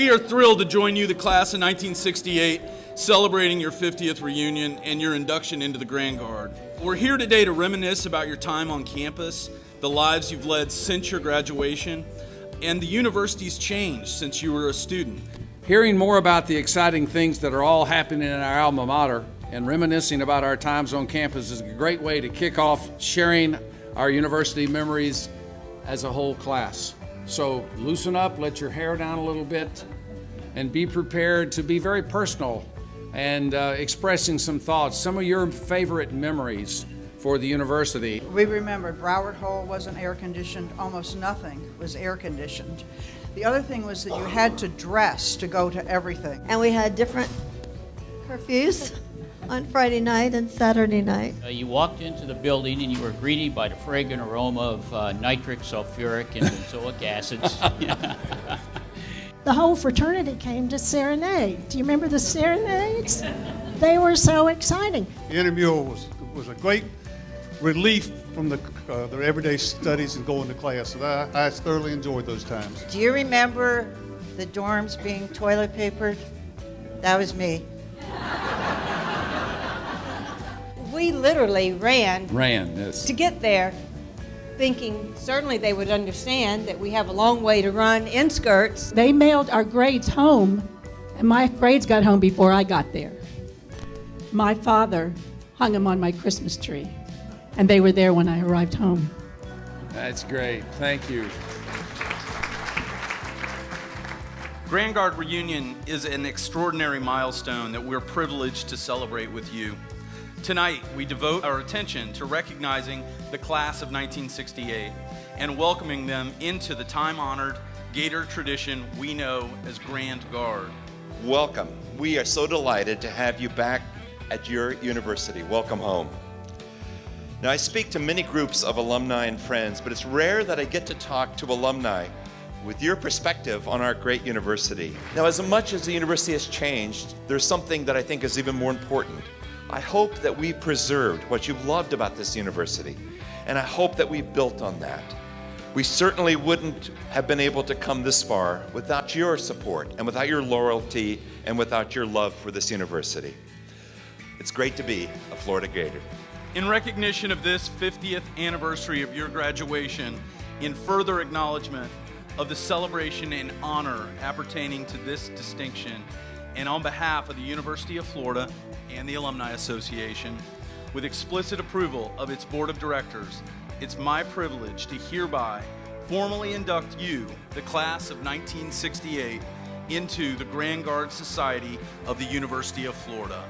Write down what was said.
We are thrilled to join you, the class of 1968, celebrating your 50th reunion and your induction into the Grand Guard. We're here today to reminisce about your time on campus, the lives you've led since your graduation, and the university's changed since you were a student. Hearing more about the exciting things that are all happening in our alma mater and reminiscing about our times on campus is a great way to kick off sharing our university memories as a whole class. So loosen up, let your hair down a little bit, and be prepared to be very personal and expressing some thoughts, some of your favorite memories for the university. We remembered Broward Hall wasn't air conditioned, almost nothing was air conditioned. The other thing was that you had to dress to go to everything. And we had different curfews on Friday night and Saturday night. You walked into the building and you were greeted by the fragrant aroma of nitric, sulfuric, and benzoic acids. The whole fraternity came to serenade. Do you remember the serenades? They were so exciting. The intramural was a great relief from the everyday studies and going to class. So I thoroughly enjoyed those times. Do you remember the dorms being toilet papered? That was me. We literally ran yes. to get there, thinking certainly they would understand that we have a long way to run in skirts. They mailed our grades home, and my grades got home before I got there. My father hung them on my Christmas tree, and they were there when I arrived home. That's great. Thank you. Grand Guard Reunion is an extraordinary milestone that we're privileged to celebrate with you. Tonight, we devote our attention to recognizing the class of 1968 and welcoming them into the time-honored Gator tradition we know as Grand Guard. Welcome. We are so delighted to have you back at your university. Welcome home. Now, I speak to many groups of alumni and friends, but it's rare that I get to talk to alumni with your perspective on our great university. Now, as much as the university has changed, there's something that I think is even more important. I hope that we preserved what you've loved about this university, and I hope that we built on that. We certainly wouldn't have been able to come this far without your support and without your loyalty and without your love for this university. It's great to be a Florida Gator. In recognition of this 50th anniversary of your graduation, in further acknowledgement of the celebration and honor appertaining to this distinction, and on behalf of the University of Florida and the Alumni Association, with explicit approval of its Board of Directors, it's my privilege to hereby formally induct you, the class of 1968, into the Grand Guard Society of the University of Florida.